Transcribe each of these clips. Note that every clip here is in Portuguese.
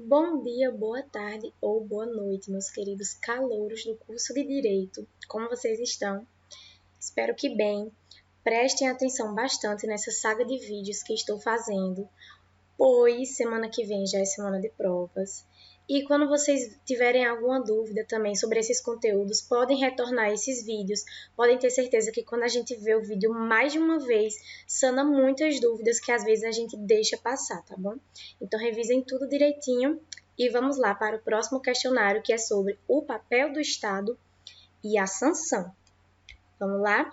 Bom dia, boa tarde ou boa noite, meus queridos calouros do curso de Direito. Como vocês estão? Espero que bem. Prestem atenção bastante nessa saga de vídeos que estou fazendo, pois semana que vem já é semana de provas. E quando vocês tiverem alguma dúvida também sobre esses conteúdos, podem retornar esses vídeos. Podem ter certeza que quando a gente vê o vídeo mais de uma vez, sana muitas dúvidas que às vezes a gente deixa passar, tá bom? Então revisem tudo direitinho e vamos lá para o próximo questionário, que é sobre o papel do Estado e a sanção. Vamos lá?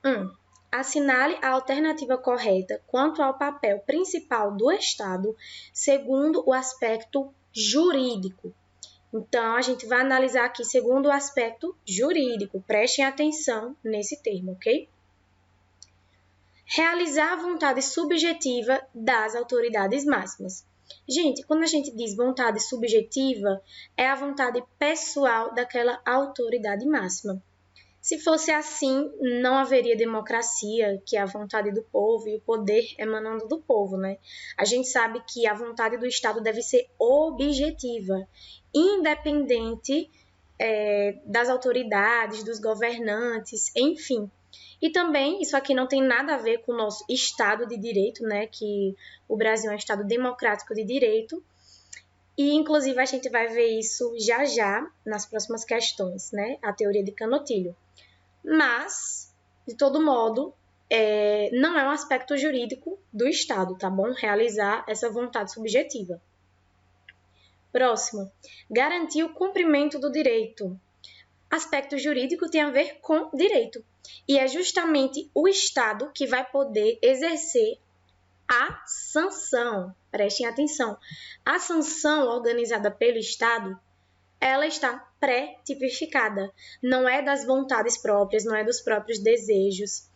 1. Assinale a alternativa correta quanto ao papel principal do Estado, segundo o aspecto jurídico. Então, a gente vai analisar aqui segundo o aspecto jurídico. Prestem atenção nesse termo, ok? Realizar a vontade subjetiva das autoridades máximas. Gente, quando a gente diz vontade subjetiva, é a vontade pessoal daquela autoridade máxima. Se fosse assim, não haveria democracia, que é a vontade do povo e o poder emanando do povo, né? A gente sabe que a vontade do Estado deve ser objetiva, independente das autoridades, dos governantes, enfim. E também, isso aqui não tem nada a ver com o nosso Estado de Direito, né? Que o Brasil é um Estado democrático de direito. E, inclusive, a gente vai ver isso já já nas próximas questões, né? A teoria de Canottilho. Mas, de todo modo, não é um aspecto jurídico do Estado, tá bom? Realizar essa vontade subjetiva. Próximo, garantir o cumprimento do direito. Aspecto jurídico tem a ver com direito. E é justamente o Estado que vai poder exercer a sanção. Prestem atenção. A sanção organizada pelo Estado, ela está pré-tipificada. Não é das vontades próprias, não é dos próprios desejos,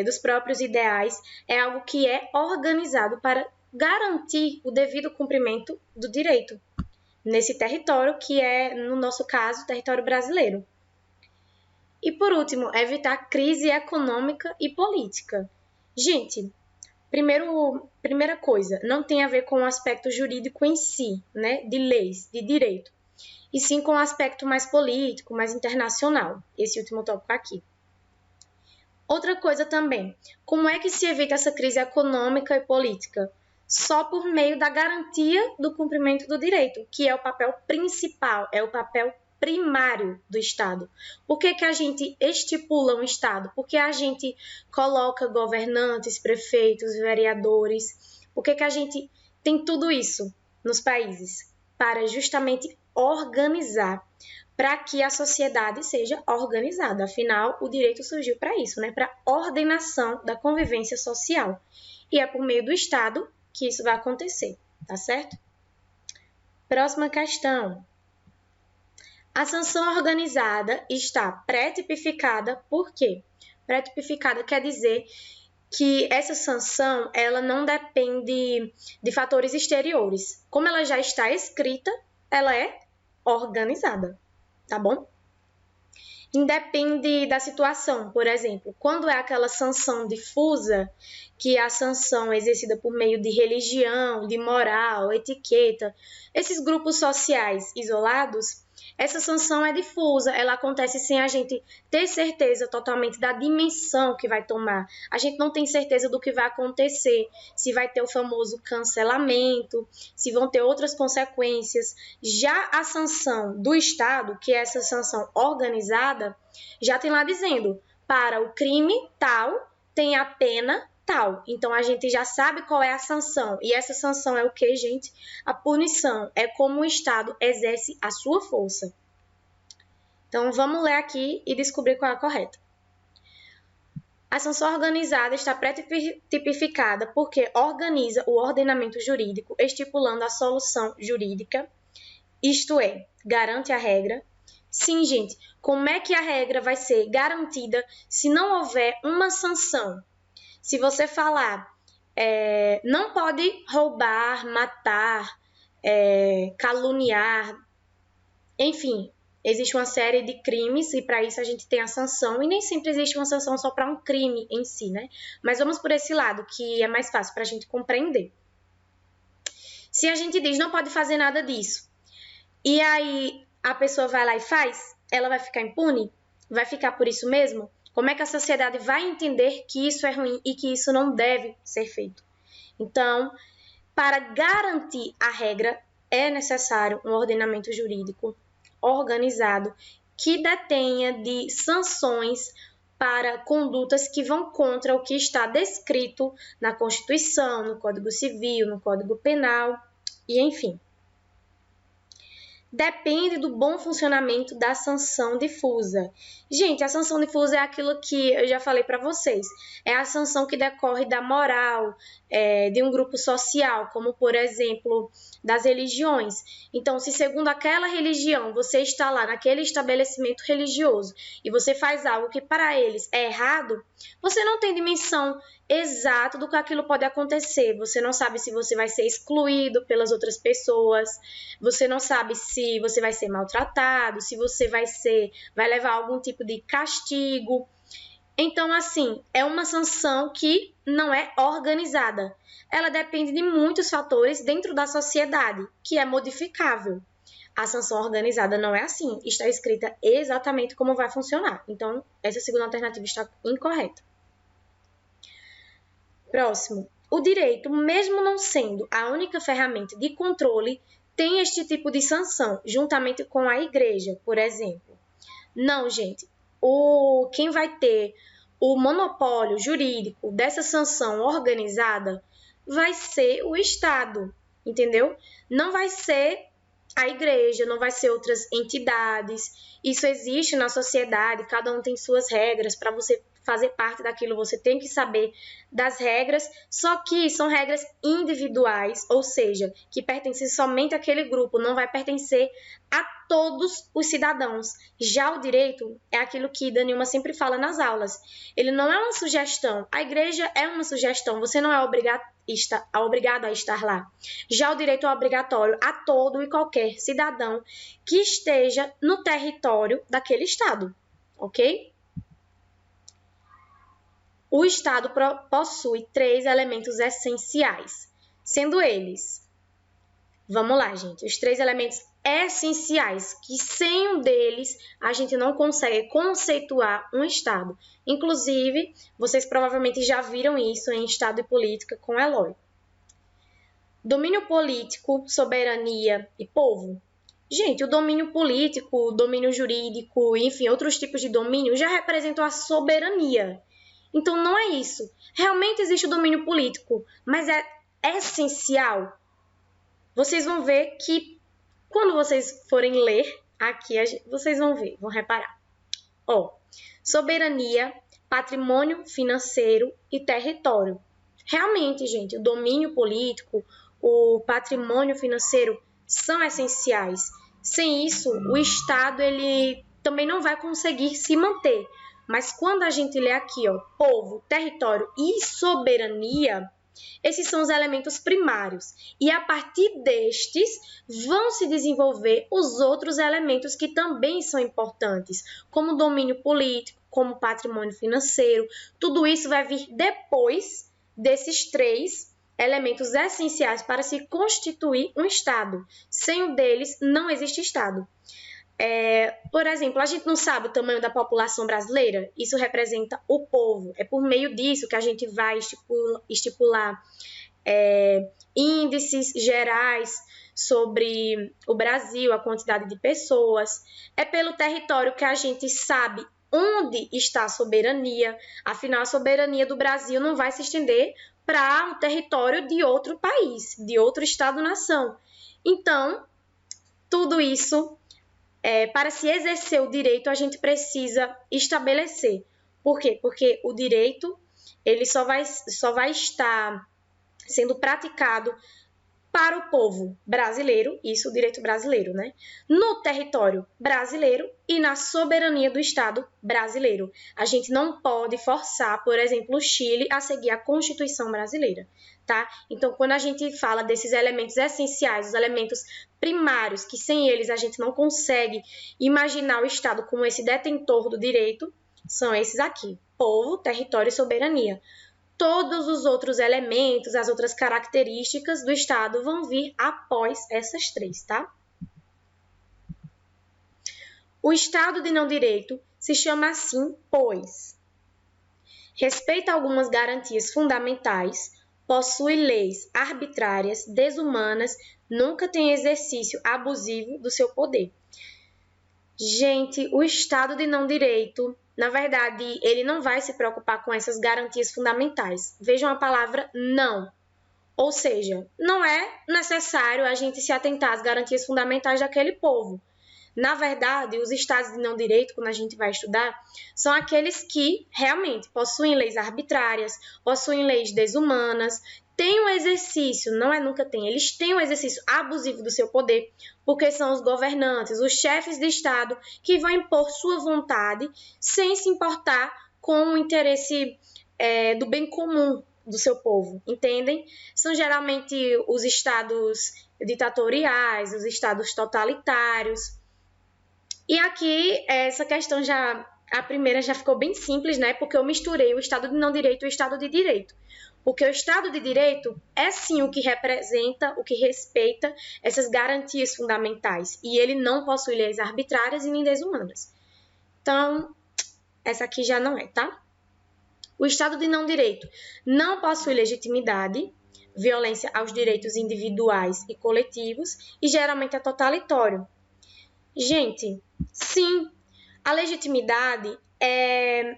dos próprios ideais. É algo que é organizado para garantir o devido cumprimento do direito nesse território que é, no nosso caso, território brasileiro. E, por último, evitar crise econômica e política. Gente, primeira coisa, não tem a ver com o aspecto jurídico em si, né, de leis, de direito, e sim com o aspecto mais político, mais internacional, esse último tópico aqui. Outra coisa também, como é que se evita essa crise econômica e política? Só por meio da garantia do cumprimento do direito, que é o papel principal, é o papel primário do Estado. Por que a gente estipula um Estado? Porque a gente coloca governantes, prefeitos, vereadores. Por que a gente tem tudo isso nos países? Para justamente organizar, para que a sociedade seja organizada. Afinal, o direito surgiu para isso, né? Para ordenação da convivência social. E é por meio do Estado que isso vai acontecer, tá certo? Próxima questão. A sanção organizada está pré-tipificada por quê? Pré-tipificada quer dizer que essa sanção ela não depende de fatores exteriores. Como ela já está escrita, ela é organizada, tá bom? Independe da situação, por exemplo, quando é aquela sanção difusa, que é a sanção exercida por meio de religião, de moral, etiqueta, esses grupos sociais isolados, essa sanção é difusa, ela acontece sem a gente ter certeza totalmente da dimensão que vai tomar. A gente não tem certeza do que vai acontecer, se vai ter o famoso cancelamento, se vão ter outras consequências. Já a sanção do Estado, que é essa sanção organizada, já tem lá dizendo, para o crime tal, tem a pena tal. Então, a gente já sabe qual é a sanção. E essa sanção é o que, gente? A punição. É como o Estado exerce a sua força. Então, vamos ler aqui e descobrir qual é a correta. A sanção organizada está pré-tipificada porque organiza o ordenamento jurídico, estipulando a solução jurídica, isto é, garante a regra. Sim, gente, como é que a regra vai ser garantida se não houver uma sanção? Se você falar, não pode roubar, matar, caluniar, enfim, existe uma série de crimes e para isso a gente tem a sanção e nem sempre existe uma sanção só para um crime em si, né? Mas vamos por esse lado que é mais fácil para a gente compreender. Se a gente diz não pode fazer nada disso, e aí a pessoa vai lá e faz, ela vai ficar impune? Vai ficar por isso mesmo? Como é que a sociedade vai entender que isso é ruim e que isso não deve ser feito? Então, para garantir a regra, é necessário um ordenamento jurídico organizado que detenha de sanções para condutas que vão contra o que está descrito na Constituição, no Código Civil, no Código Penal e enfim. Depende do bom funcionamento da sanção difusa. Gente, a sanção difusa é aquilo que eu já falei para vocês. É a sanção que decorre da moral de um grupo social, como, por exemplo, das religiões. Então, se segundo aquela religião você está lá naquele estabelecimento religioso e você faz algo que para eles é errado, você não tem dimensão exata do que aquilo pode acontecer. Você não sabe se você vai ser excluído pelas outras pessoas, você não sabe se você vai ser maltratado, se você vai levar algum tipo de castigo. Então, assim, é uma sanção que não é organizada. Ela depende de muitos fatores dentro da sociedade, que é modificável. A sanção organizada não é assim, está escrita exatamente como vai funcionar. Então, essa segunda alternativa está incorreta. Próximo. O direito, mesmo não sendo a única ferramenta de controle, tem este tipo de sanção, juntamente com a igreja, por exemplo. Não, gente. Quem vai ter o monopólio jurídico dessa sanção organizada vai ser o Estado, entendeu? Não vai ser a igreja, não vai ser outras entidades. Isso existe na sociedade, cada um tem suas regras. Para você fazer parte daquilo, você tem que saber das regras, só que são regras individuais, ou seja, que pertencem somente àquele grupo, não vai pertencer a todos os cidadãos. Já o direito é aquilo que Danilma sempre fala nas aulas. Ele não é uma sugestão, a igreja é uma sugestão, você não é obrigado a estar lá. Já o direito é obrigatório a todo e qualquer cidadão que esteja no território daquele estado, ok? O Estado possui 3 elementos essenciais, sendo eles, vamos lá, gente, os 3 elementos essenciais, que sem um deles a gente não consegue conceituar um Estado. Inclusive, vocês provavelmente já viram isso em Estado e Política com Eloy. Domínio político, soberania e povo. Gente, o domínio político, o domínio jurídico, enfim, outros tipos de domínio já representam a soberania. Então, não é isso. Realmente existe o domínio político, mas é essencial. Vocês vão ver que, quando vocês forem ler aqui, vocês vão ver, vão reparar. Soberania, patrimônio financeiro e território. Realmente, gente, o domínio político, o patrimônio financeiro são essenciais. Sem isso, o Estado ele também não vai conseguir se manter. Mas quando a gente lê aqui, povo, território e soberania, esses são os elementos primários. E a partir destes vão se desenvolver os outros elementos que também são importantes, como domínio político, como patrimônio financeiro. Tudo isso vai vir depois desses 3 elementos essenciais para se constituir um Estado. Sem um deles, não existe Estado. Por exemplo, a gente não sabe o tamanho da população brasileira? Isso representa o povo. É por meio disso que a gente vai estipular índices gerais sobre o Brasil, a quantidade de pessoas. É pelo território que a gente sabe onde está a soberania. Afinal, a soberania do Brasil não vai se estender para um território de outro país, de outro Estado-nação. Então, tudo isso... para se exercer o direito, a gente precisa estabelecer. Por quê? Porque o direito ele só vai estar sendo praticado para o povo brasileiro, isso o direito brasileiro, né? No território brasileiro e na soberania do Estado brasileiro. A gente não pode forçar, por exemplo, o Chile a seguir a Constituição brasileira, tá? Então, quando a gente fala desses elementos essenciais, os elementos primários, que sem eles a gente não consegue imaginar o Estado como esse detentor do direito, são esses aqui: povo, território e soberania. todos os outros elementos, as outras características do Estado vão vir após essas três, tá? O Estado de não direito se chama assim, pois respeita algumas garantias fundamentais, possui leis arbitrárias, desumanas, nunca tem exercício abusivo do seu poder. Gente, o Estado de não direito, na verdade, ele não vai se preocupar com essas garantias fundamentais. Vejam a palavra não. Ou seja, não é necessário a gente se atentar às garantias fundamentais daquele povo. Na verdade, os estados de não direito, quando a gente vai estudar, são aqueles que realmente possuem leis arbitrárias, possuem leis desumanas, têm um exercício, não é nunca tem, eles têm um exercício abusivo do seu poder, porque são os governantes, os chefes de Estado, que vão impor sua vontade sem se importar com o interesse do bem comum do seu povo, entendem? São geralmente os estados ditatoriais, os estados totalitários. E aqui, essa questão a primeira já ficou bem simples, né? Porque eu misturei o Estado de não direito e o Estado de direito. Porque o Estado de direito é sim o que representa, o que respeita essas garantias fundamentais. E ele não possui leis arbitrárias e nem desumanas. Então, essa aqui já não é, tá? O Estado de não direito não possui legitimidade, violência aos direitos individuais e coletivos e geralmente é totalitário. Gente, sim, a legitimidade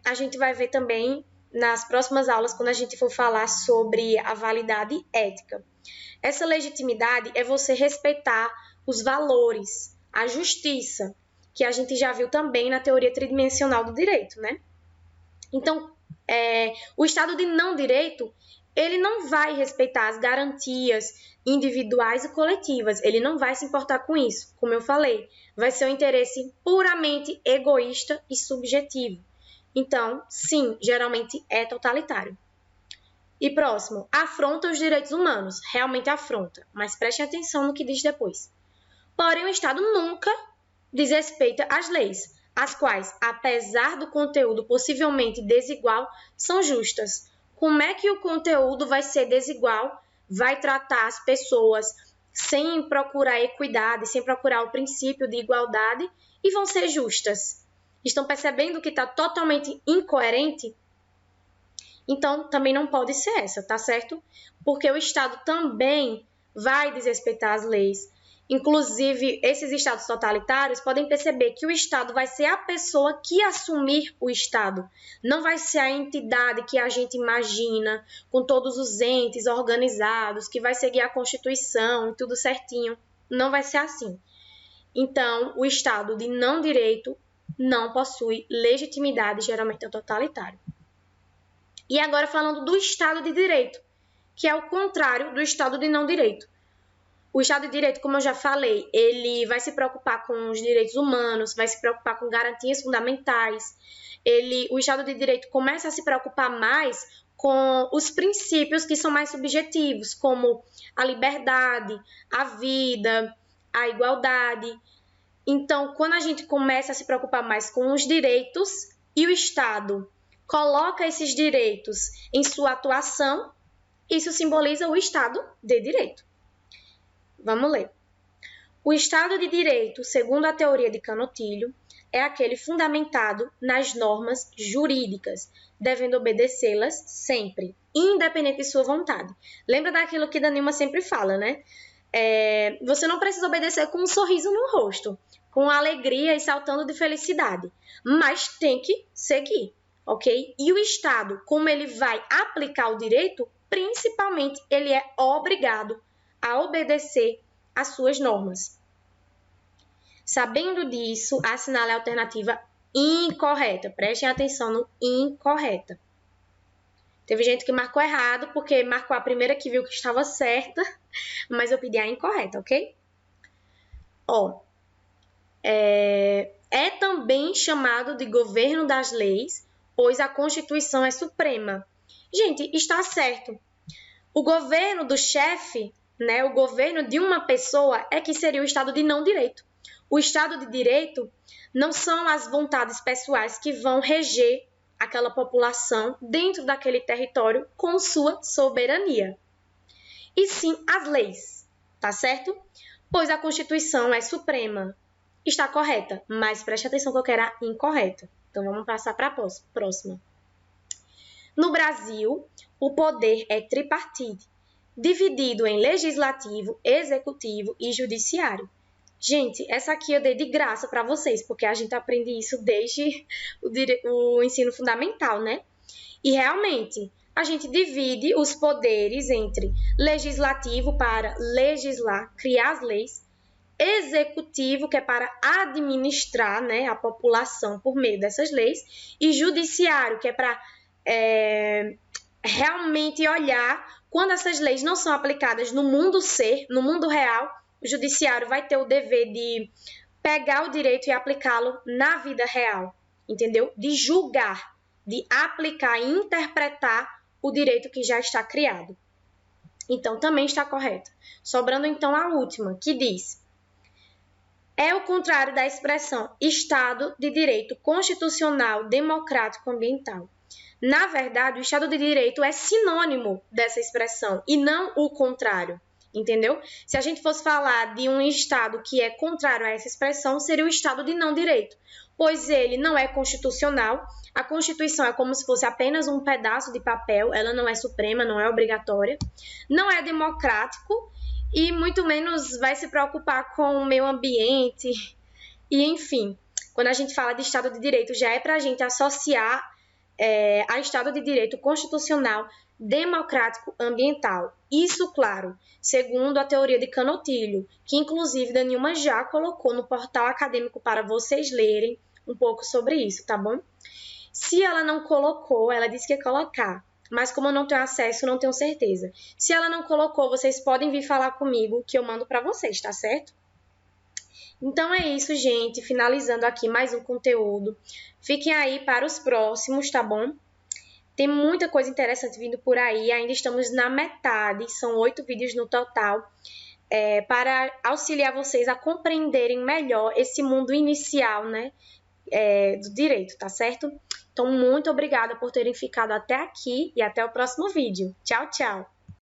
a gente vai ver também nas próximas aulas quando a gente for falar sobre a validade ética. Essa legitimidade é você respeitar os valores, a justiça, que a gente já viu também na teoria tridimensional do direito, né? Então, o Estado de não direito, ele não vai respeitar as garantias individuais e coletivas, ele não vai se importar com isso, como eu falei, vai ser um interesse puramente egoísta e subjetivo. Então, sim, geralmente é totalitário. E próximo, afronta os direitos humanos, realmente afronta, mas prestem atenção no que diz depois. Porém, o Estado nunca desrespeita as leis, as quais, apesar do conteúdo possivelmente desigual, são justas. Como é que o conteúdo vai ser desigual, vai tratar as pessoas sem procurar equidade, sem procurar o princípio de igualdade e vão ser justas? Estão percebendo que está totalmente incoerente? Então, também não pode ser essa, tá certo? Porque o Estado também vai desrespeitar as leis. Inclusive, esses estados totalitários podem perceber que o Estado vai ser a pessoa que assumir o Estado. Não vai ser a entidade que a gente imagina, com todos os entes organizados, que vai seguir a Constituição e tudo certinho. Não vai ser assim. Então, o Estado de não direito não possui legitimidade, geralmente é totalitário. E agora falando do Estado de direito, que é o contrário do Estado de não direito. O Estado de Direito, como eu já falei, ele vai se preocupar com os direitos humanos, vai se preocupar com garantias fundamentais. O Estado de Direito começa a se preocupar mais com os princípios que são mais subjetivos, como a liberdade, a vida, a igualdade. Então, quando a gente começa a se preocupar mais com os direitos e o Estado coloca esses direitos em sua atuação, isso simboliza o Estado de Direito. Vamos ler. O Estado de Direito, segundo a teoria de Canutilho, é aquele fundamentado nas normas jurídicas, devendo obedecê-las sempre, independente de sua vontade. Lembra daquilo que Danilma sempre fala, né? Você não precisa obedecer com um sorriso no rosto, com alegria e saltando de felicidade, mas tem que seguir, ok? E o Estado, como ele vai aplicar o direito, principalmente ele é obrigado a obedecer às suas normas. Sabendo disso, assinale a alternativa incorreta. Prestem atenção no incorreta. Teve gente que marcou errado, porque marcou a primeira que viu que estava certa, mas eu pedi a incorreta, ok? É também chamado de governo das leis, pois a Constituição é suprema. Gente, está certo. O governo do chefe, né, o governo de uma pessoa é que seria o Estado de não direito. O Estado de direito não são as vontades pessoais que vão reger aquela população dentro daquele território com sua soberania. E sim as leis, tá certo? Pois a Constituição é suprema. Está correta, mas preste atenção que eu quero a incorreta. Então, vamos passar para a próxima. No Brasil, o poder é tripartite, dividido em legislativo, executivo e judiciário. Gente, essa aqui eu dei de graça para vocês, porque a gente aprende isso desde o ensino fundamental, né? E realmente, a gente divide os poderes entre legislativo para legislar, criar as leis, executivo, que é para administrar, né, a população por meio dessas leis, e judiciário, que é para realmente olhar quando essas leis não são aplicadas no mundo no mundo real. O judiciário vai ter o dever de pegar o direito e aplicá-lo na vida real, entendeu? De julgar, de aplicar e interpretar o direito que já está criado. Então, também está correto. Sobrando, então, a última, que diz: é o contrário da expressão Estado de Direito Constitucional, Democrático, Ambiental. Na verdade, o Estado de Direito é sinônimo dessa expressão e não o contrário, entendeu? Se a gente fosse falar de um Estado que é contrário a essa expressão, seria o Estado de não direito, pois ele não é constitucional. A Constituição é como se fosse apenas um pedaço de papel, ela não é suprema, não é obrigatória, não é democrático e muito menos vai se preocupar com o meio ambiente. E, enfim, quando a gente fala de Estado de Direito, já é para a gente associar a Estado de Direito Constitucional, Democrático, Ambiental. Isso, claro, segundo a teoria de Canutilho, que inclusive Danilma já colocou no portal acadêmico para vocês lerem um pouco sobre isso, tá bom? Se ela não colocou, ela disse que ia colocar, mas como eu não tenho acesso, não tenho certeza. Se ela não colocou, vocês podem vir falar comigo que eu mando para vocês, tá certo? Então é isso, gente. Finalizando aqui mais um conteúdo. Fiquem aí para os próximos, tá bom? Tem muita coisa interessante vindo por aí. Ainda estamos na metade. São 8 vídeos no total. Para auxiliar vocês a compreenderem melhor esse mundo inicial, né? Do direito, tá certo? Então, muito obrigada por terem ficado até aqui e até o próximo vídeo. Tchau, tchau!